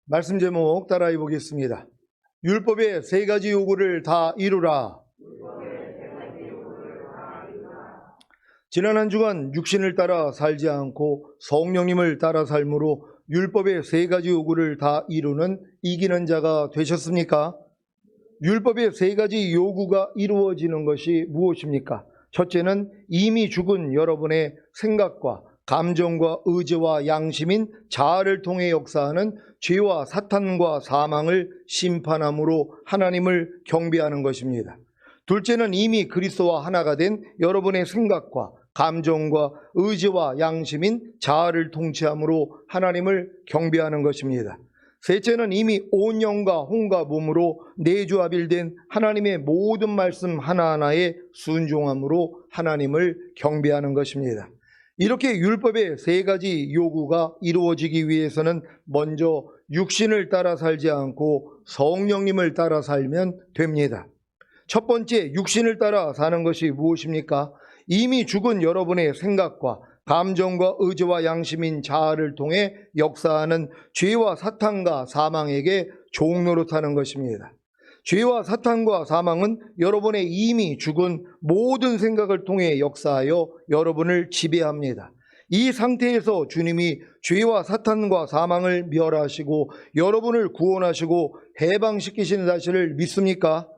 말씀 제목 따라해 보겠습니다. 율법의 세 가지 요구를 다 이루라. 지난 한 주간 육신을 따라 살지 않고 성령님을 따라 삶으로 율법의 세 가지 요구를 다 이루는 이기는 자가 되셨습니까? 율법의 세 가지 요구가 이루어지는 것이 무엇입니까? 첫째는 이미 죽은 여러분의 생각과 감정과 의지와 양심인 자아를 통해 역사하는 죄와 사탄과 사망을 심판함으로 하나님을 경배하는 것입니다. 둘째는 이미 그리스도와 하나가 된 여러분의 생각과 감정과 의지와 양심인 자아를 통치함으로 하나님을 경배하는 것입니다. 셋째는 이미 온 영과 혼과 몸으로 내주합일된 하나님의 모든 말씀 하나하나에 순종함으로 하나님을 경배하는 것입니다. 이렇게 율법의 세 가지 요구가 이루어지기 위해서는 먼저 육신을 따라 살지 않고 성령님을 따라 살면 됩니다. 첫 번째, 육신을 따라 사는 것이 무엇입니까? 이미 죽은 여러분의 생각과 감정과 의지와 양심인 자아를 통해 역사하는 죄와 사탄과 사망에게 종노릇하는 것입니다. 죄와 사탄과 사망은 여러분의 이미 죽은 모든 생각을 통해 역사하여 여러분을 지배합니다. 이 상태에서 주님이 죄와 사탄과 사망을 멸하시고 여러분을 구원하시고 해방시키시는 사실을 믿습니까?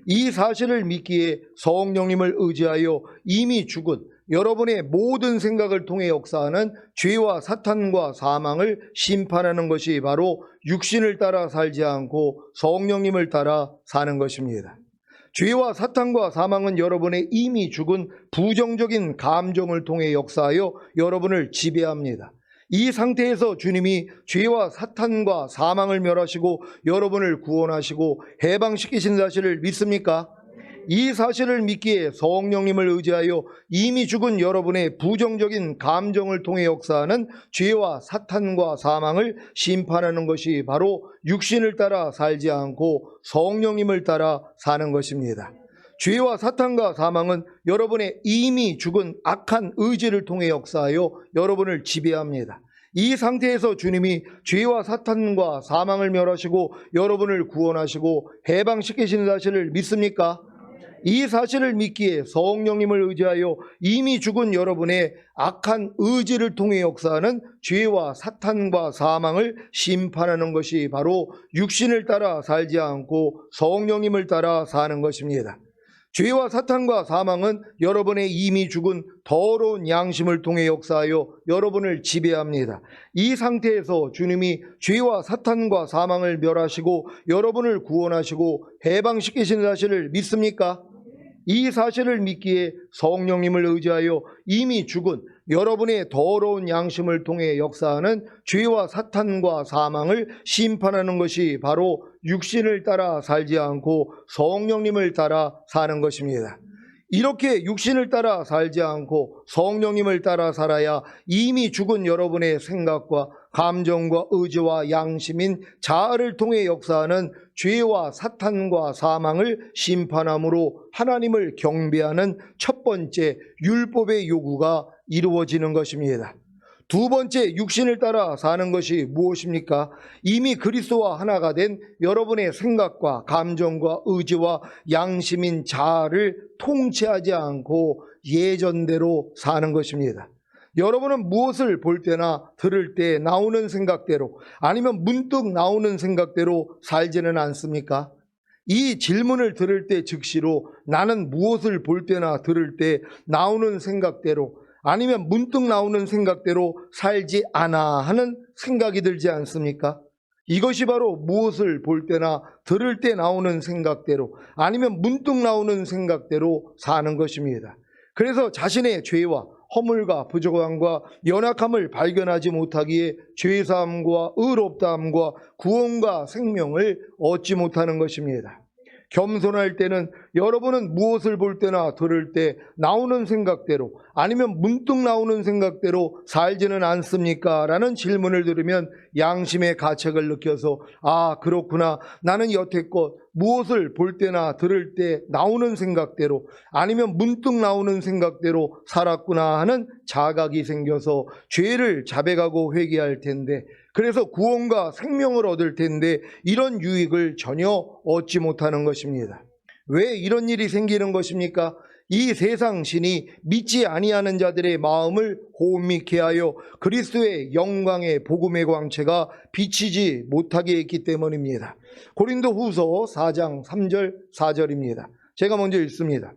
이 사실을 믿기에 성령님을 의지하여 이미 죽은 여러분의 모든 생각을 통해 역사하는 죄와 사탄과 사망을 심판하는 것이 바로 육신을 따라 살지 않고 성령님을 따라 사는 것입니다. 죄와 사탄과 사망은 여러분의 이미 죽은 부정적인 감정을 통해 역사하여 여러분을 지배합니다. 이 상태에서 주님이 죄와 사탄과 사망을 멸하시고 여러분을 구원하시고 해방시키신 사실을 믿습니까? 이 사실을 믿기에 성령님을 의지하여 이미 죽은 여러분의 부정적인 감정을 통해 역사하는 죄와 사탄과 사망을 심판하는 것이 바로 육신을 따라 살지 않고 성령님을 따라 사는 것입니다. 죄와 사탄과 사망은 여러분의 이미 죽은 악한 의지를 통해 역사하여 여러분을 지배합니다. 이 상태에서 주님이 죄와 사탄과 사망을 멸하시고 여러분을 구원하시고 해방시키시는 사실을 믿습니까? 이 사실을 믿기에 성령님을 의지하여 이미 죽은 여러분의 악한 의지를 통해 역사하는 죄와 사탄과 사망을 심판하는 것이 바로 육신을 따라 살지 않고 성령님을 따라 사는 것입니다. 죄와 사탄과 사망은 여러분의 이미 죽은 더러운 양심을 통해 역사하여 여러분을 지배합니다. 이 상태에서 주님이 죄와 사탄과 사망을 멸하시고 여러분을 구원하시고 해방시키신 사실을 믿습니까? 이 사실을 믿기에 성령님을 의지하여 이미 죽은 여러분의 더러운 양심을 통해 역사하는 죄와 사탄과 사망을 심판하는 것이 바로 육신을 따라 살지 않고 성령님을 따라 사는 것입니다. 이렇게 육신을 따라 살지 않고 성령님을 따라 살아야 이미 죽은 여러분의 생각과 감정과 의지와 양심인 자아를 통해 역사하는 죄와 사탄과 사망을 심판함으로 하나님을 경배하는 첫 번째 율법의 요구가 이루어지는 것입니다. 두 번째, 육신을 따라 사는 것이 무엇입니까? 이미 그리스도와 하나가 된 여러분의 생각과 감정과 의지와 양심인 자아를 통치하지 않고 예전대로 사는 것입니다. 여러분은 무엇을 볼 때나 들을 때 나오는 생각대로 아니면 문득 나오는 생각대로 살지는 않습니까? 이 질문을 들을 때 즉시로 나는 무엇을 볼 때나 들을 때 나오는 생각대로 아니면 문득 나오는 생각대로 살지 않아 하는 생각이 들지 않습니까? 이것이 바로 무엇을 볼 때나 들을 때 나오는 생각대로 아니면 문득 나오는 생각대로 사는 것입니다. 그래서 자신의 죄와 허물과 부족함과 연약함을 발견하지 못하기에 죄사함과 의롭다함과 구원과 생명을 얻지 못하는 것입니다. 겸손할 때는 여러분은 무엇을 볼 때나 들을 때 나오는 생각대로 아니면 문득 나오는 생각대로 살지는 않습니까? 라는 질문을 들으면 양심의 가책을 느껴서 아, 그렇구나. 나는 여태껏 무엇을 볼 때나 들을 때 나오는 생각대로 아니면 문득 나오는 생각대로 살았구나 하는 자각이 생겨서 죄를 자백하고 회개할 텐데 그래서 구원과 생명을 얻을 텐데 이런 유익을 전혀 얻지 못하는 것입니다. 왜 이런 일이 생기는 것입니까? 이 세상 신이 믿지 아니하는 자들의 마음을 혼미케 하여 그리스도의 영광의 복음의 광채가 비치지 못하게 했기 때문입니다. 고린도후서 4장 3절 4절입니다. 제가 먼저 읽습니다.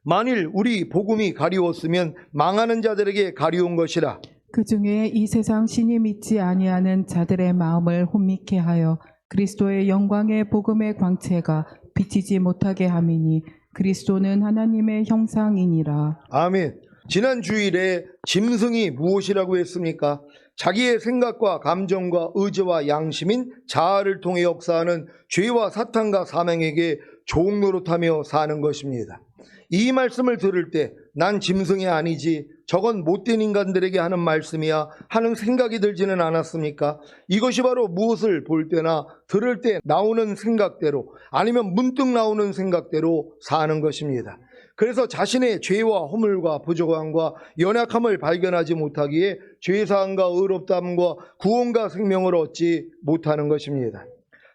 만일 우리 복음이 가리웠으면 망하는 자들에게 가리운 것이라. 그 중에 이 세상 신이 믿지 아니하는 자들의 마음을 혼미케 하여 그리스도의 영광의 복음의 광채가 비치지 못하게 함이니 그리스도는 하나님의 형상이니라. 아멘. 지난 주일에 짐승이 무엇이라고 했습니까? 자기의 생각과 감정과 의지와 양심인 자아를 통해 역사하는 죄와 사탄과 사망에게 종노릇하며 사는 것입니다. 이 말씀을 들을 때 난 짐승이 아니지, 저건 못된 인간들에게 하는 말씀이야 하는 생각이 들지는 않았습니까? 이것이 바로 무엇을 볼 때나 들을 때 나오는 생각대로, 아니면 문득 나오는 생각대로 사는 것입니다. 그래서 자신의 죄와 허물과 부족함과 연약함을 발견하지 못하기에 죄사함과 의롭다함과 구원과 생명을 얻지 못하는 것입니다.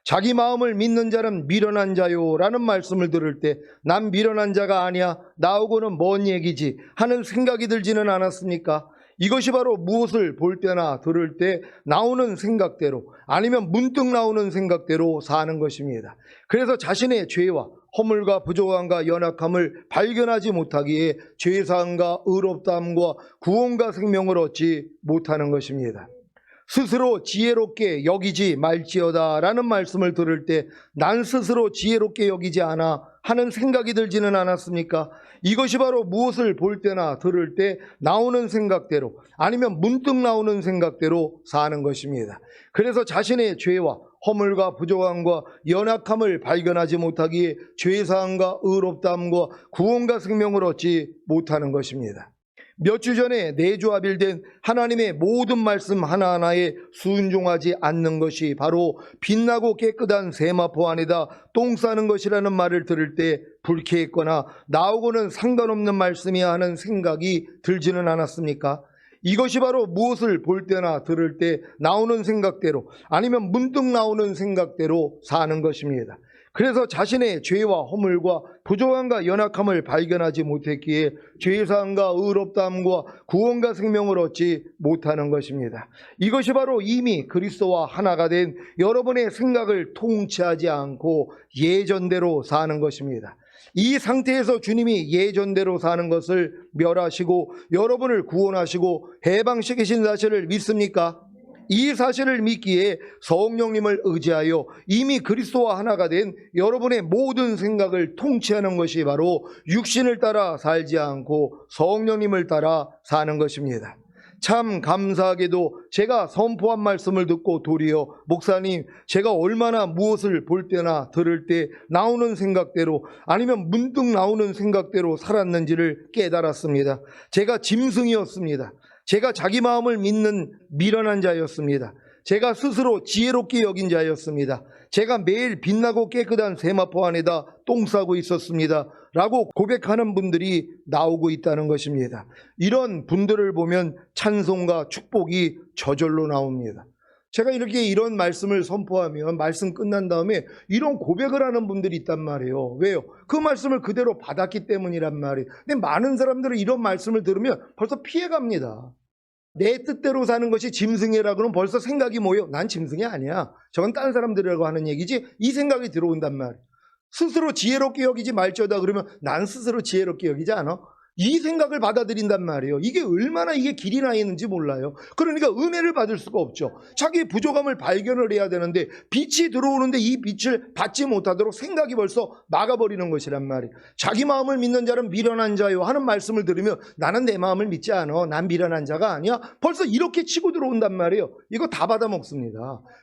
자기 마음을 믿는 자는 미련한 자요 라는 말씀을 들을 때 난 미련한 자가 아니야, 나하고는 먼 얘기지 하는 생각이 들지는 않았습니까? 이것이 바로 무엇을 볼 때나 들을 때 나오는 생각대로, 아니면 문득 나오는 생각대로 사는 것입니다. 그래서 자신의 죄와 허물과 부족함과 연약함을 발견하지 못하기에 죄사함과 의롭다함과 구원과 생명을 얻지 못하는 것입니다. 스스로 지혜롭게 여기지 말지어다 라는 말씀을 들을 때 난 스스로 지혜롭게 여기지 않아 하는 생각이 들지는 않았습니까? 이것이 바로 무엇을 볼 때나 들을 때 나오는 생각대로, 아니면 문득 나오는 생각대로 사는 것입니다. 그래서 자신의 죄와 허물과 부족함과 연약함을 발견하지 못하기에 죄사함과 의롭다함과 구원과 생명을 얻지 못하는 것입니다. 몇 주 전에 내조합일된 하나님의 모든 말씀 하나하나에 순종하지 않는 것이 바로 빛나고 깨끗한 세마포 안에다 똥 싸는 것이라는 말을 들을 때 불쾌했거나 나하고는 상관없는 말씀이야 하는 생각이 들지는 않았습니까? 이것이 바로 무엇을 볼 때나 들을 때 나오는 생각대로, 아니면 문득 나오는 생각대로 사는 것입니다. 그래서 자신의 죄와 허물과 부족함과 연약함을 발견하지 못했기에 죄사함과 의롭다함과 구원과 생명을 얻지 못하는 것입니다. 이것이 바로 이미 그리스도와 하나가 된 여러분의 생각을 통치하지 않고 예전대로 사는 것입니다. 이 상태에서 주님이 예전대로 사는 것을 멸하시고 여러분을 구원하시고 해방시키신 사실을 믿습니까? 이 사실을 믿기에 성령님을 의지하여 이미 그리스도와 하나가 된 여러분의 모든 생각을 통치하는 것이 바로 육신을 따라 살지 않고 성령님을 따라 사는 것입니다. 참 감사하게도 제가 선포한 말씀을 듣고 도리어 목사님, 제가 얼마나 무엇을 볼 때나 들을 때 나오는 생각대로, 아니면 문득 나오는 생각대로 살았는지를 깨달았습니다. 제가 짐승이었습니다. 제가 자기 마음을 믿는 미련한 자였습니다. 제가 스스로 지혜롭게 여긴 자였습니다. 제가 매일 빛나고 깨끗한 세마포 안에다 똥 싸고 있었습니다 라고 고백하는 분들이 나오고 있다는 것입니다. 이런 분들을 보면 찬송과 축복이 저절로 나옵니다. 제가 이렇게 이런 말씀을 선포하면 말씀 끝난 다음에 이런 고백을 하는 분들이 있단 말이에요. 왜요? 그 말씀을 그대로 받았기 때문이란 말이에요. 근데 많은 사람들은 이런 말씀을 들으면 벌써 피해갑니다. 내 뜻대로 사는 것이 짐승이라 그러면 벌써 생각이 뭐예요? 난 짐승이 아니야, 저건 다른 사람들이라고 하는 얘기지, 이 생각이 들어온단 말이에요. 스스로 지혜롭게 여기지 말지어다 그러면 난 스스로 지혜롭게 여기지 않아? 이 생각을 받아들인단 말이에요. 이게 얼마나 이게 길이 나 있는지 몰라요. 그러니까 은혜를 받을 수가 없죠. 자기의 부족함을 발견을 해야 되는데 빛이 들어오는데 이 빛을 받지 못하도록 생각이 벌써 막아버리는 것이란 말이에요. 자기 마음을 믿는 자는 미련한 자요 하는 말씀을 들으면 나는 내 마음을 믿지 않아, 난 미련한 자가 아니야, 벌써 이렇게 치고 들어온단 말이에요. 이거 다 받아먹습니다.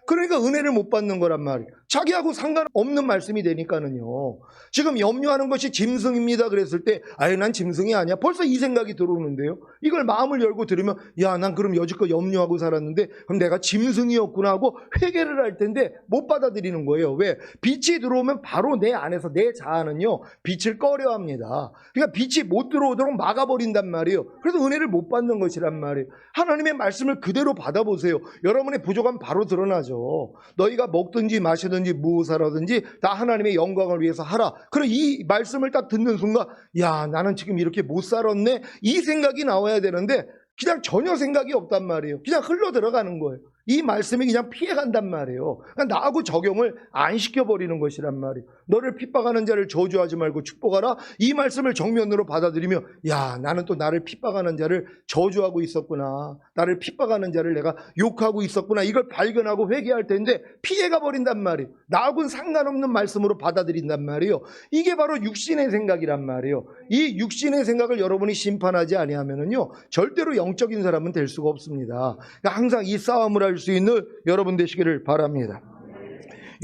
그러니까 은혜를 못 받는 거란 말이에요. 자기하고 상관없는 말씀이 되니까는요. 지금 염려하는 것이 짐승입니다 그랬을 때 아유 난 짐승이 아니야, 아니야? 벌써 이 생각이 들어오는데요. 이걸 마음을 열고 들으면 야, 난 그럼 여지껏 염려하고 살았는데 그럼 내가 짐승이었구나 하고 회개를 할 텐데 못 받아들이는 거예요. 왜? 빛이 들어오면 바로 내 안에서 내 자아는요 빛을 꺼려합니다. 그러니까 빛이 못 들어오도록 막아버린단 말이에요. 그래서 은혜를 못 받는 것이란 말이에요. 하나님의 말씀을 그대로 받아보세요. 여러분의 부족함 바로 드러나죠. 너희가 먹든지 마시든지 무엇하라든지 다 하나님의 영광을 위해서 하라. 그럼 이 말씀을 딱 듣는 순간 야, 나는 지금 이렇게 못 살았네, 이 생각이 나와야 되는데 그냥 전혀 생각이 없단 말이에요. 그냥 흘러 들어가는 거예요. 이 말씀이 그냥 피해간단 말이에요. 그러니까 나하고 적용을 안 시켜버리는 것이란 말이에요. 너를 핍박하는 자를 저주하지 말고 축복하라. 이 말씀을 정면으로 받아들이면 야, 나는 또 나를 핍박하는 자를 저주하고 있었구나, 나를 핍박하는 자를 내가 욕하고 있었구나, 이걸 발견하고 회개할 텐데 피해가 버린단 말이에요. 나하고는 상관없는 말씀으로 받아들인단 말이에요. 이게 바로 육신의 생각이란 말이에요. 이 육신의 생각을 여러분이 심판하지 아니하면은요 절대로 영적인 사람은 될 수가 없습니다. 그러니까 항상 이 싸움을 할 수 있는 여러분 되시기를 바랍니다.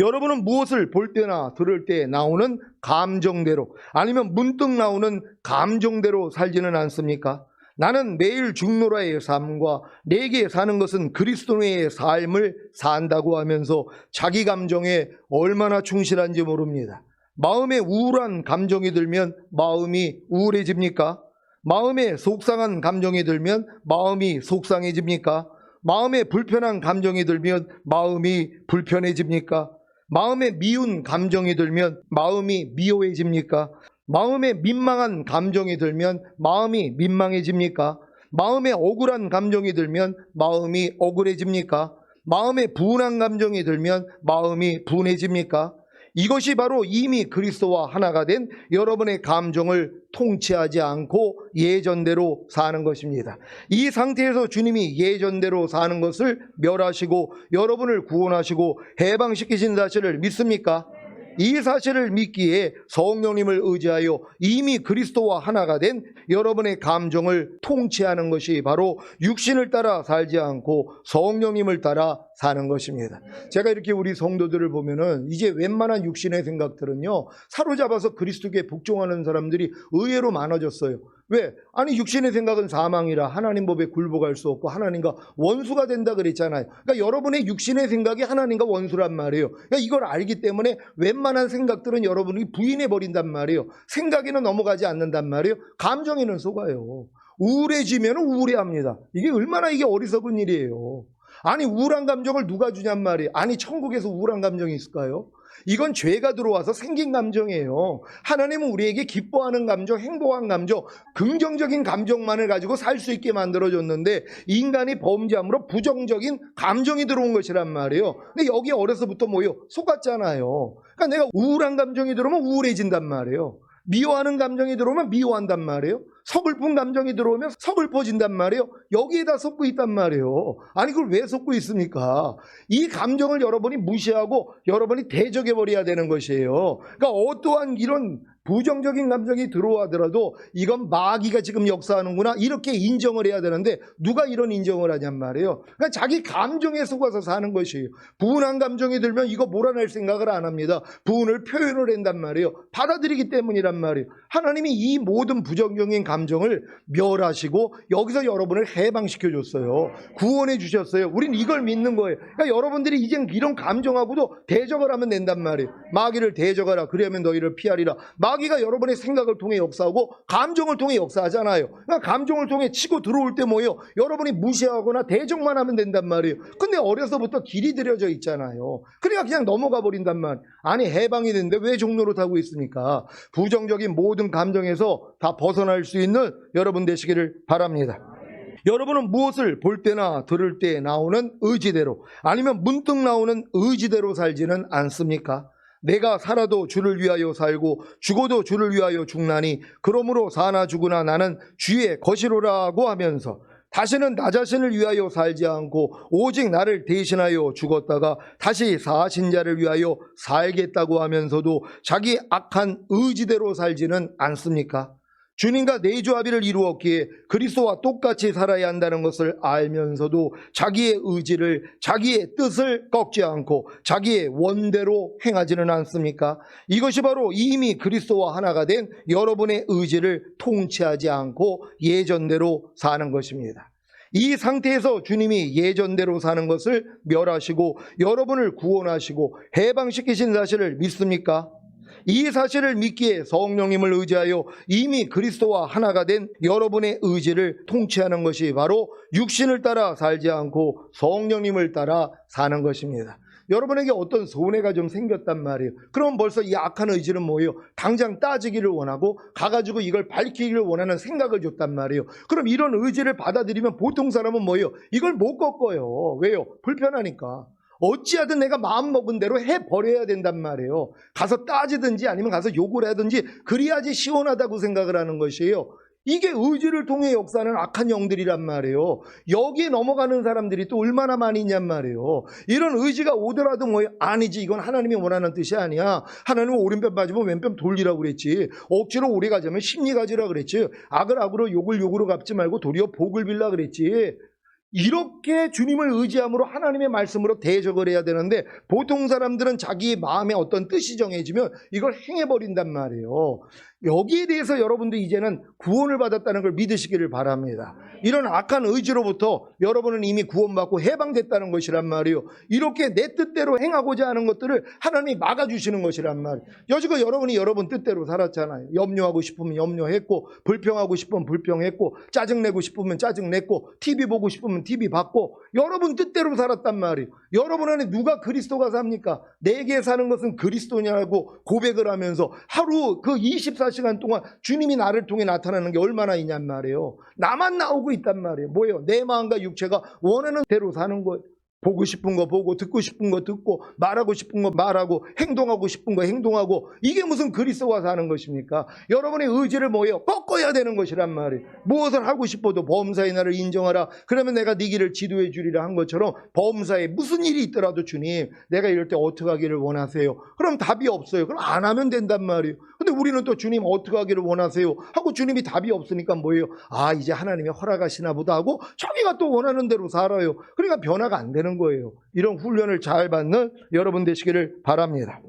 여러분은 무엇을 볼 때나 들을 때 나오는 감정대로, 아니면 문득 나오는 감정대로 살지는 않습니까? 나는 매일 죽노라의 삶과 내게 사는 것은 그리스도의 삶을 산다고 하면서 자기 감정에 얼마나 충실한지 모릅니다. 마음에 우울한 감정이 들면 마음이 우울해집니까? 마음에 속상한 감정이 들면 마음이 속상해집니까? 마음에 불편한 감정이 들면 마음이 불편해집니까? 마음에 미운 감정이 들면 마음이 미워해집니까? 마음에 민망한 감정이 들면 마음이 민망해집니까? 마음에 억울한 감정이 들면 마음이 억울해집니까? 마음에 분한 감정이 들면 마음이 분해집니까? 이것이 바로 이미 그리스도와 하나가 된 여러분의 감정을 통치하지 않고 예전대로 사는 것입니다. 이 상태에서 주님이 예전대로 사는 것을 멸하시고 여러분을 구원하시고 해방시키신 사실을 믿습니까? 이 사실을 믿기에 성령님을 의지하여 이미 그리스도와 하나가 된 여러분의 감정을 통치하는 것이 바로 육신을 따라 살지 않고 성령님을 따라 사는 것입니다. 제가 이렇게 우리 성도들을 보면은 이제 웬만한 육신의 생각들은요 사로잡아서 그리스도께 복종하는 사람들이 의외로 많아졌어요. 왜? 아니 육신의 생각은 사망이라 하나님 법에 굴복할 수 없고 하나님과 원수가 된다 그랬잖아요. 그러니까 여러분의 육신의 생각이 하나님과 원수란 말이에요. 그러니까 이걸 알기 때문에 웬만한 생각들은 여러분이 부인해 버린단 말이에요. 생각에는 넘어가지 않는단 말이에요. 감정에는 속아요. 우울해지면 우울해합니다. 이게 얼마나 이게 어리석은 일이에요. 아니 우울한 감정을 누가 주냔 말이에요. 아니 천국에서 우울한 감정이 있을까요? 이건 죄가 들어와서 생긴 감정이에요. 하나님은 우리에게 기뻐하는 감정, 행복한 감정, 긍정적인 감정만을 가지고 살 수 있게 만들어줬는데 인간이 범죄함으로 부정적인 감정이 들어온 것이란 말이에요. 근데 여기 어려서부터 뭐예요? 속았잖아요. 그러니까 내가 우울한 감정이 들어오면 우울해진단 말이에요. 미워하는 감정이 들어오면 미워한단 말이에요. 서글픈 감정이 들어오면 서글퍼진단 말이에요. 여기에다 속고 있단 말이에요. 아니 그걸 왜 속고 있습니까? 이 감정을 여러분이 무시하고 여러분이 대적해버려야 되는 것이에요. 그러니까 어떠한 이런 부정적인 감정이 들어오더라도 이건 마귀가 지금 역사하는구나 이렇게 인정을 해야 되는데 누가 이런 인정을 하냔 말이에요. 그러니까 자기 감정에 속아서 사는 것이에요. 분한 감정이 들면 이거 몰아낼 생각을 안 합니다. 분을 표현을 한단 말이에요. 받아들이기 때문이란 말이에요. 하나님이 이 모든 부정적인 감정을 멸하시고 여기서 여러분을 해방시켜 줬어요. 구원해 주셨어요. 우린 이걸 믿는 거예요. 그러니까 여러분들이 이제 이런 감정하고도 대적을 하면 된단 말이에요. 마귀를 대적하라 그러면 너희를 피하리라. 마귀가 여러분의 생각을 통해 역사하고 감정을 통해 역사하잖아요. 그러니까 감정을 통해 치고 들어올 때 뭐예요? 여러분이 무시하거나 대적만 하면 된단 말이에요. 근데 어려서부터 길이 들여져 있잖아요. 그러니까 그냥 넘어가 버린단 말이에요. 아니 해방이 됐는데 왜 종로를 타고 있습니까? 부정적인 모든 감정에서 다 벗어날 수 있는 여러분 되시기를 바랍니다. 여러분은 무엇을 볼 때나 들을 때 나오는 의지대로, 아니면 문득 나오는 의지대로 살지는 않습니까? 내가 살아도 주를 위하여 살고 죽어도 주를 위하여 죽나니 그러므로 사나 죽으나 나는 주의 것이로라고 하면서 다시는 나 자신을 위하여 살지 않고 오직 나를 대신하여 죽었다가 다시 사신 자를 위하여 살겠다고 하면서도 자기 악한 의지대로 살지는 않습니까? 주님과 내조합의를 이루었기에 그리스도와 똑같이 살아야 한다는 것을 알면서도 자기의 의지를, 자기의 뜻을 꺾지 않고 자기의 원대로 행하지는 않습니까? 이것이 바로 이미 그리스도와 하나가 된 여러분의 의지를 통치하지 않고 예전대로 사는 것입니다. 이 상태에서 주님이 예전대로 사는 것을 멸하시고 여러분을 구원하시고 해방시키신 사실을 믿습니까? 이 사실을 믿기에 성령님을 의지하여 이미 그리스도와 하나가 된 여러분의 의지를 통치하는 것이 바로 육신을 따라 살지 않고 성령님을 따라 사는 것입니다. 여러분에게 어떤 손해가 좀 생겼단 말이에요. 그럼 벌써 이 악한 의지는 뭐예요? 당장 따지기를 원하고 가가지고 이걸 밝히기를 원하는 생각을 줬단 말이에요. 그럼 이런 의지를 받아들이면 보통 사람은 뭐예요? 이걸 못 꺾어요. 왜요? 불편하니까. 어찌하든 내가 마음먹은 대로 해버려야 된단 말이에요. 가서 따지든지 아니면 가서 욕을 하든지 그래야지 시원하다고 생각을 하는 것이에요. 이게 의지를 통해 역사하는 악한 영들이란 말이에요. 여기에 넘어가는 사람들이 또 얼마나 많이 있냔 말이에요. 이런 의지가 오더라도 뭐 아니지, 이건 하나님이 원하는 뜻이 아니야. 하나님은 오른편 빠지면 왼편 돌리라고 그랬지. 억지로 오래 가자면 심리 가지라 그랬지. 악을 악으로 욕을 욕으로 갚지 말고 도리어 복을 빌라 그랬지. 이렇게 주님을 의지함으로 하나님의 말씀으로 대적을 해야 되는데 보통 사람들은 자기 마음에 어떤 뜻이 정해지면 이걸 행해버린단 말이에요. 여기에 대해서 여러분도 이제는 구원을 받았다는 걸 믿으시기를 바랍니다. 이런 악한 의지로부터 여러분은 이미 구원받고 해방됐다는 것이란 말이에요. 이렇게 내 뜻대로 행하고자 하는 것들을 하나님이 막아주시는 것이란 말이에요. 여지껏 여러분이 여러분 뜻대로 살았잖아요. 염려하고 싶으면 염려했고, 불평하고 싶으면 불평했고, 짜증내고 싶으면 짜증냈고, TV 보고 싶으면 TV 봤고, 여러분 뜻대로 살았단 말이에요. 여러분 안에 누가 그리스도가 삽니까? 내게 사는 것은 그리스도냐고 고백을 하면서 하루 그 24시간 동안 주님이 나를 통해 나타나는 게 얼마나 있냔 말이에요. 나만 나오고 있단 말이에요. 뭐예요? 내 마음과 육체가 원하는 대로 사는 거예요. 보고 싶은 거 보고, 듣고 싶은 거 듣고, 말하고 싶은 거 말하고, 행동하고 싶은 거 행동하고, 이게 무슨 그리스도와 사는 것입니까? 여러분의 의지를 뭐예요? 꺾어야 되는 것이란 말이에요. 무엇을 하고 싶어도 범사의 나를 인정하라. 그러면 내가 네 길을 지도해 주리라 한 것처럼 범사에 무슨 일이 있더라도 주님, 내가 이럴 때 어떻게 하기를 원하세요? 그럼 답이 없어요. 그럼 안 하면 된단 말이에요. 근데 우리는 또 주님 어떻게 하기를 원하세요? 하고 주님이 답이 없으니까 뭐예요? 아, 이제 하나님이 허락하시나 보다 하고 자기가 또 원하는 대로 살아요. 그러니까 변화가 안 되는 거예요. 이런 훈련을 잘 받는 여러분 되시기를 바랍니다.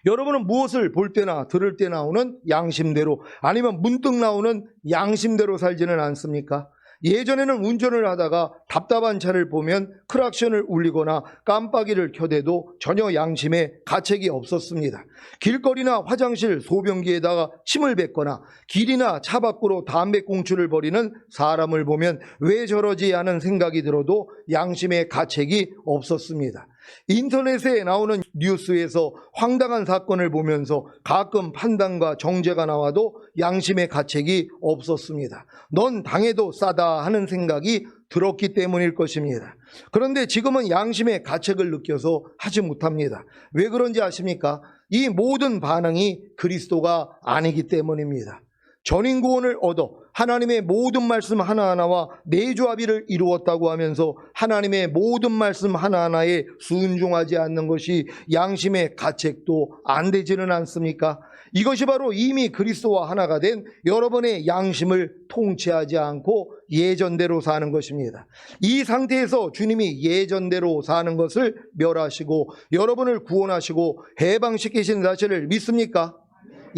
여러분은 무엇을 볼 때나 들을 때 나오는 양심대로 아니면 문득 나오는 양심대로 살지는 않습니까? 예전에는 운전을 하다가 답답한 차를 보면 크락션을 울리거나 깜빡이를 켜대도 전혀 양심에 가책이 없었습니다. 길거리나 화장실, 소변기에다가 침을 뱉거나 길이나 차 밖으로 담배꽁초를 버리는 사람을 보면 왜 저러지 하는 생각이 들어도 양심에 가책이 없었습니다. 인터넷에 나오는 뉴스에서 황당한 사건을 보면서 가끔 판단과 정죄가 나와도 양심의 가책이 없었습니다. 넌 당해도 싸다 하는 생각이 들었기 때문일 것입니다. 그런데 지금은 양심의 가책을 느껴서 하지 못합니다. 왜 그런지 아십니까? 이 모든 반응이 그리스도가 아니기 때문입니다. 전인구원을 얻어 하나님의 모든 말씀 하나하나와 내조합의를 이루었다고 하면서 하나님의 모든 말씀 하나하나에 순종하지 않는 것이 양심의 가책도 안 되지는 않습니까? 이것이 바로 이미 그리스도와 하나가 된 여러분의 양심을 통치하지 않고 예전대로 사는 것입니다. 이 상태에서 주님이 예전대로 사는 것을 멸하시고 여러분을 구원하시고 해방시키신 사실을 믿습니까?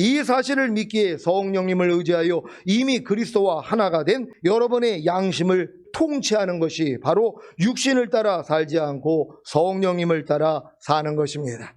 이 사실을 믿기에 성령님을 의지하여 이미 그리스도와 하나가 된 여러분의 양심을 통치하는 것이 바로 육신을 따라 살지 않고 성령님을 따라 사는 것입니다.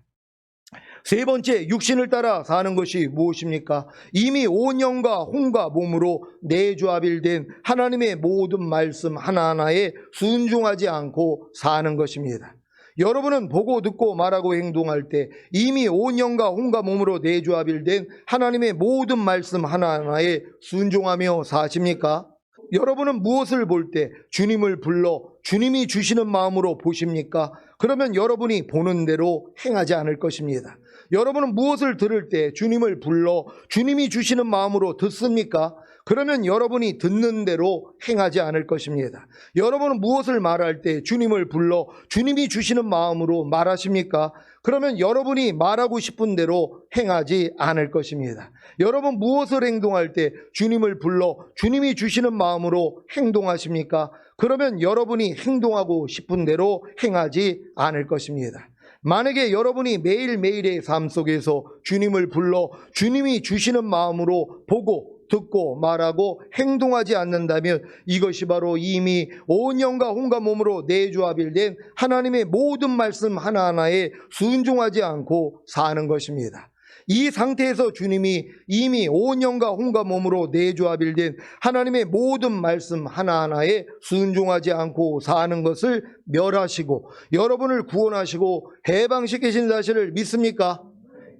세 번째, 육신을 따라 사는 것이 무엇입니까? 이미 온 영과 혼과 몸으로 내조합일된 하나님의 모든 말씀 하나하나에 순종하지 않고 사는 것입니다. 여러분은 보고 듣고 말하고 행동할 때 이미 온 영과 혼과 몸으로 내조합일된 하나님의 모든 말씀 하나하나에 순종하며 사십니까? 여러분은 무엇을 볼 때 주님을 불러 주님이 주시는 마음으로 보십니까? 그러면 여러분이 보는 대로 행하지 않을 것입니다. 여러분은 무엇을 들을 때 주님을 불러 주님이 주시는 마음으로 듣습니까? 그러면 여러분이 듣는 대로 행하지 않을 것입니다. 여러분은 무엇을 말할 때 주님을 불러 주님이 주시는 마음으로 말하십니까? 그러면 여러분이 말하고 싶은 대로 행하지 않을 것입니다. 여러분 무엇을 행동할 때 주님을 불러 주님이 주시는 마음으로 행동하십니까? 그러면 여러분이 행동하고 싶은 대로 행하지 않을 것입니다. 만약에 여러분이 매일매일의 삶 속에서 주님을 불러 주님이 주시는 마음으로 보고 듣고 말하고 행동하지 않는다면 이것이 바로 이미 온 영과 혼과 몸으로 내조합일된 하나님의 모든 말씀 하나하나에 순종하지 않고 사는 것입니다. 이 상태에서 주님이 이미 온 영과 혼과 몸으로 내조합일된 하나님의 모든 말씀 하나하나에 순종하지 않고 사는 것을 멸하시고 여러분을 구원하시고 해방시키신 사실을 믿습니까?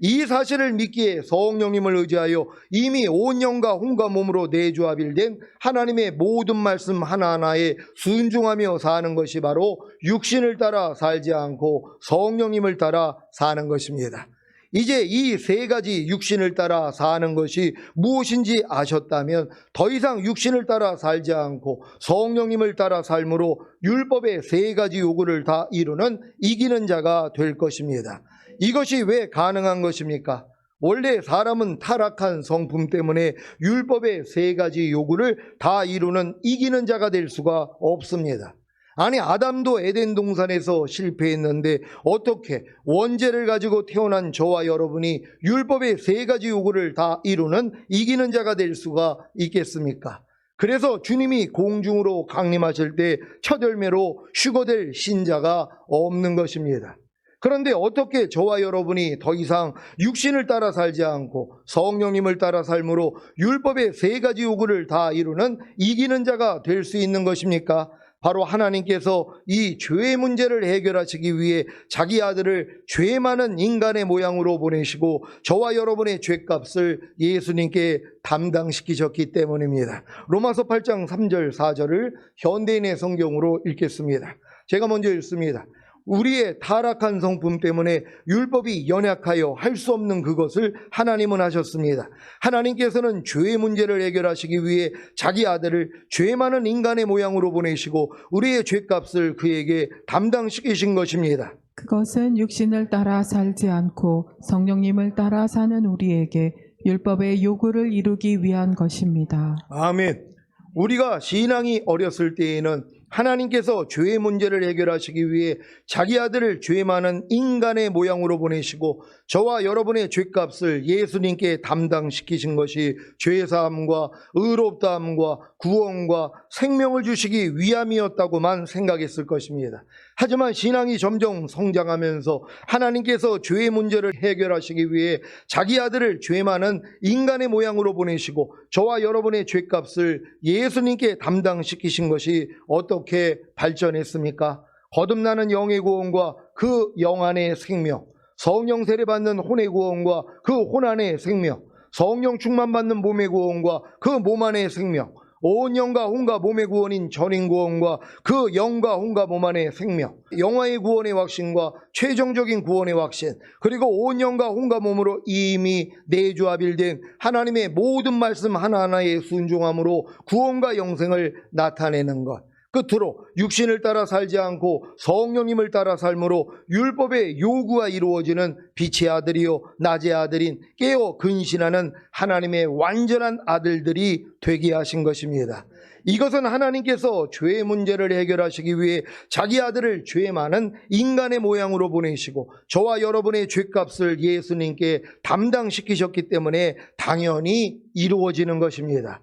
이 사실을 믿기에 성령님을 의지하여 이미 온 영과 혼과 몸으로 내조합일된 하나님의 모든 말씀 하나하나에 순종하며 사는 것이 바로 육신을 따라 살지 않고 성령님을 따라 사는 것입니다. 이제 이 세 가지 육신을 따라 사는 것이 무엇인지 아셨다면 더 이상 육신을 따라 살지 않고 성령님을 따라 삶으로 율법의 세 가지 요구를 다 이루는 이기는 자가 될 것입니다. 이것이 왜 가능한 것입니까? 원래 사람은 타락한 성품 때문에 율법의 세 가지 요구를 다 이루는 이기는 자가 될 수가 없습니다. 아니 아담도 에덴 동산에서 실패했는데 어떻게 원죄를 가지고 태어난 저와 여러분이 율법의 세 가지 요구를 다 이루는 이기는 자가 될 수가 있겠습니까? 그래서 주님이 공중으로 강림하실 때 첫 열매로 휴거될 신자가 없는 것입니다. 그런데 어떻게 저와 여러분이 더 이상 육신을 따라 살지 않고 성령님을 따라 삶으로 율법의 세 가지 요구를 다 이루는 이기는 자가 될 수 있는 것입니까? 바로 하나님께서 이 죄의 문제를 해결하시기 위해 자기 아들을 죄 많은 인간의 모양으로 보내시고 저와 여러분의 죄값을 예수님께 담당시키셨기 때문입니다. 로마서 8장 3절 4절을 현대인의 성경으로 읽겠습니다. 제가 먼저 읽습니다. 우리의 타락한 성품 때문에 율법이 연약하여 할 수 없는 그것을 하나님은 하셨습니다. 하나님께서는 죄의 문제를 해결하시기 위해 자기 아들을 죄 많은 인간의 모양으로 보내시고 우리의 죄값을 그에게 담당시키신 것입니다. 그것은 육신을 따라 살지 않고 성령님을 따라 사는 우리에게 율법의 요구를 이루기 위한 것입니다. 아멘. 우리가 신앙이 어렸을 때에는 하나님께서 죄의 문제를 해결하시기 위해 자기 아들을 죄 많은 인간의 모양으로 보내시고 저와 여러분의 죄값을 예수님께 담당시키신 것이 죄사함과 의롭다함과 구원과 생명을 주시기 위함이었다고만 생각했을 것입니다. 하지만 신앙이 점점 성장하면서 하나님께서 죄의 문제를 해결하시기 위해 자기 아들을 죄 많은 인간의 모양으로 보내시고 저와 여러분의 죄값을 예수님께 담당시키신 것이 어떻게 발전했습니까? 거듭나는 영의 구원과 그 영 안의 생명, 성령 세례받는 혼의 구원과 그 혼 안의 생명, 성령 충만받는 몸의 구원과 그 몸 안의 생명, 온 영과 혼과 몸의 구원인 전인 구원과 그 영과 혼과 몸 안의 생명, 영화의 구원의 확신과 최종적인 구원의 확신, 그리고 온 영과 혼과 몸으로 이미 내조합일된 하나님의 모든 말씀 하나하나에 순종함으로 구원과 영생을 나타내는 것, 끝으로 육신을 따라 살지 않고 성령님을 따라 삶으로 율법의 요구가 이루어지는 빛의 아들이요 낮의 아들인 깨어 근신하는 하나님의 완전한 아들들이 되게 하신 것입니다. 이것은 하나님께서 죄의 문제를 해결하시기 위해 자기 아들을 죄 많은 인간의 모양으로 보내시고 저와 여러분의 죄값을 예수님께 담당시키셨기 때문에 당연히 이루어지는 것입니다.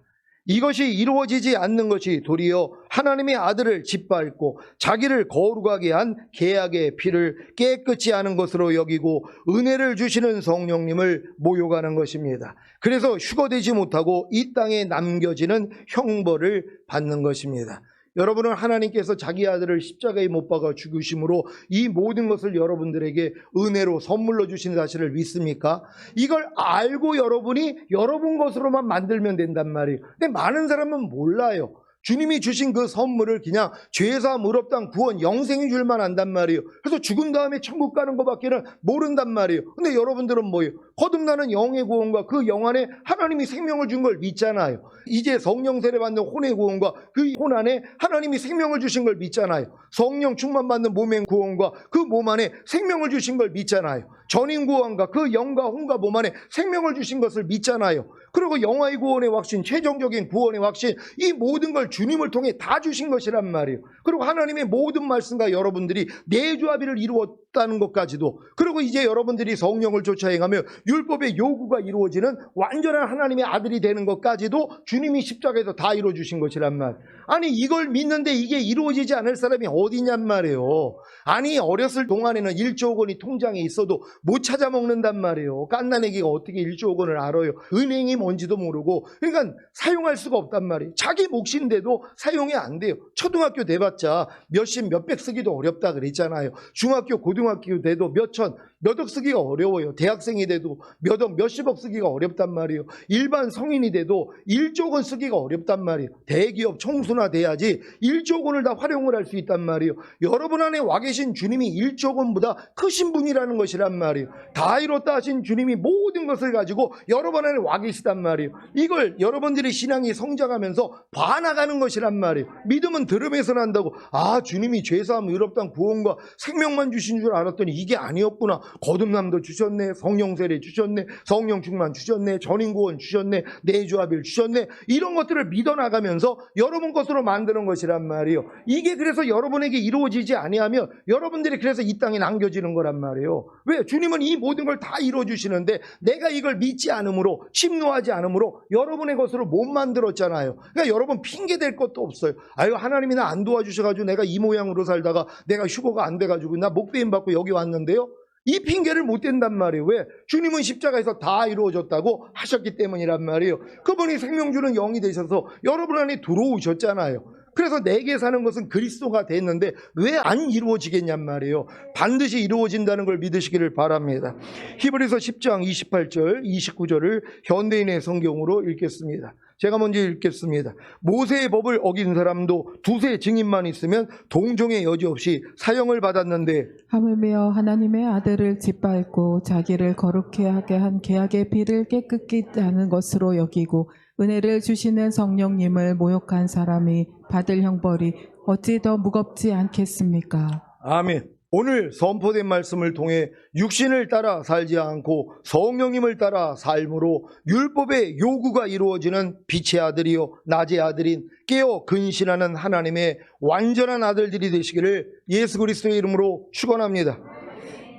이것이 이루어지지 않는 것이 도리어 하나님의 아들을 짓밟고 자기를 거룩하게 한 계약의 피를 깨끗이 하는 것으로 여기고 은혜를 주시는 성령님을 모욕하는 것입니다. 그래서 휴거되지 못하고 이 땅에 남겨지는 형벌을 받는 것입니다. 여러분은 하나님께서 자기 아들을 십자가에 못 박아 죽으심으로 이 모든 것을 여러분들에게 은혜로 선물로 주신 사실을 믿습니까? 이걸 알고 여러분이 여러분 것으로만 만들면 된단 말이에요. 근데 많은 사람은 몰라요. 주님이 주신 그 선물을 그냥 죄사함, 의롭다함, 구원, 영생인 줄만 안단 말이에요. 그래서 죽은 다음에 천국 가는 것밖에는 모른단 말이에요. 근데 여러분들은 뭐예요? 거듭나는 영의 구원과 그 영 안에 하나님이 생명을 준 걸 믿잖아요. 이제 성령 세례 받는 혼의 구원과 그 혼 안에 하나님이 생명을 주신 걸 믿잖아요. 성령 충만 받는 몸의 구원과 그 몸 안에 생명을 주신 걸 믿잖아요. 전인 구원과 그 영과 혼과 몸 안에 생명을 주신 것을 믿잖아요. 그리고 영화의 구원의 확신, 최종적인 구원의 확신, 이 모든 걸 주님을 통해 다 주신 것이란 말이에요. 그리고 하나님의 모든 말씀과 여러분들이 내조합의를 이루었다는 것까지도, 그리고 이제 여러분들이 성령을 쫓아 행하며 율법의 요구가 이루어지는 완전한 하나님의 아들이 되는 것까지도 주님이 십자가에서 다 이루어주신 것이란 말. 아니 이걸 믿는데 이게 이루어지지 않을 사람이 어디냔 말이에요. 아니 어렸을 동안에는 1조 원이 통장에 있어도 못 찾아 먹는단 말이에요. 갓난아기가 어떻게 1조 원을 알아요? 은행이 뭔지도 모르고. 그러니까 사용할 수가 없단 말이에요. 자기 몫인데도 사용이 안 돼요. 초등학교 돼봤자 몇십 몇백 쓰기도 어렵다 그랬잖아요. 중학교 고등학교 돼도 몇천 몇억 쓰기가 어려워요. 대학생이 돼도 몇억 몇십억 쓰기가 어렵단 말이에요. 일반 성인이 돼도 1조 원 쓰기가 어렵단 말이에요. 대기업 총수나 돼야지 1조 원을 다 활용을 할 수 있단 말이에요. 여러분 안에 와 계신 주님이 1조 원보다 크신 분이라는 것이란 말이에요. 다 이뤘다 하신 주님이 모든 것을 가지고 여러분 안에 와 계시단 말이에요. 이걸 여러분들의 신앙이 성장하면서 봐나가는 것이란 말이에요. 믿음은 들음에서 난다고. 아 주님이 죄사함, 의롭다함, 구원과 생명만 주신 줄 알았더니 이게 아니었구나. 거듭남도 주셨네, 성령 세례 주셨네, 성령 충만 주셨네, 전인 구원 주셨네, 내주합일 주셨네. 이런 것들을 믿어나가면서 여러분 것으로 만드는 것이란 말이에요. 이게 그래서 여러분에게 이루어지지 아니하면 여러분들이 그래서 이 땅에 남겨지는 거란 말이에요. 왜? 주님은 이 모든 걸 다 이루어주시는데 내가 이걸 믿지 않으므로, 심노하지 않으므로 여러분의 것으로 못 만들었잖아요. 그러니까 여러분 핑계댈 것도 없어요. 아유 하나님이 나 안 도와주셔가지고 내가 이 모양으로 살다가 내가 휴거가 안 돼가지고 나 목배임 받고 여기 왔는데요. 이 핑계를 못 댄단 말이에요. 왜? 주님은 십자가에서 다 이루어졌다고 하셨기 때문이란 말이에요. 그분이 생명 주는 영이 되셔서 여러분 안에 들어오셨잖아요. 그래서 내게 사는 것은 그리스도가 됐는데 왜 안 이루어지겠냔 말이에요. 반드시 이루어진다는 걸 믿으시기를 바랍니다. 히브리서 10장 28절 29절을 현대인의 성경으로 읽겠습니다. 제가 먼저 읽겠습니다. 모세의 법을 어긴 사람도 두세 증인만 있으면 동정의 여지 없이 사형을 받았는데 하물며 하나님의 아들을 짓밟고 자기를 거룩해 하게 한 계약의 피를 깨끗이 하는 것으로 여기고 은혜를 주시는 성령님을 모욕한 사람이 받을 형벌이 어찌 더 무겁지 않겠습니까? 아멘. 오늘 선포된 말씀을 통해 육신을 따라 살지 않고 성령님을 따라 삶으로 율법의 요구가 이루어지는 빛의 아들이요 낮의 아들인 깨어 근신하는 하나님의 완전한 아들들이 되시기를 예수 그리스도의 이름으로 축원합니다.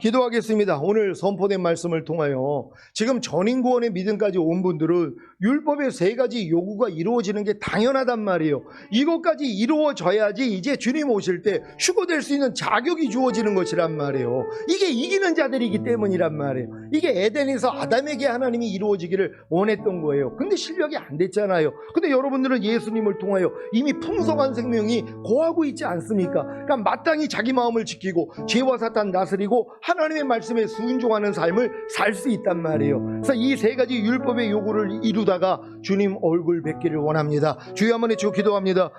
기도하겠습니다. 오늘 선포된 말씀을 통하여 지금 전인구원의 믿음까지 온 분들은 율법의 세 가지 요구가 이루어지는 게 당연하단 말이에요. 이것까지 이루어져야지 이제 주님 오실 때 휴거될 수 있는 자격이 주어지는 것이란 말이에요. 이게 이기는 자들이기 때문이란 말이에요. 이게 에덴에서 아담에게 하나님이 이루어지기를 원했던 거예요. 근데 실력이 안 됐잖아요. 근데 여러분들은 예수님을 통하여 이미 풍성한 생명이 고하고 있지 않습니까? 그러니까 마땅히 자기 마음을 지키고 죄와 사탄 다스리고 하나님의 말씀에 순종하는 삶을 살 수 있단 말이에요. 그래서 이 세 가지 율법의 요구를 이루다가 주님 얼굴 뵙기를 원합니다. 주여 한번 해주고 기도합니다.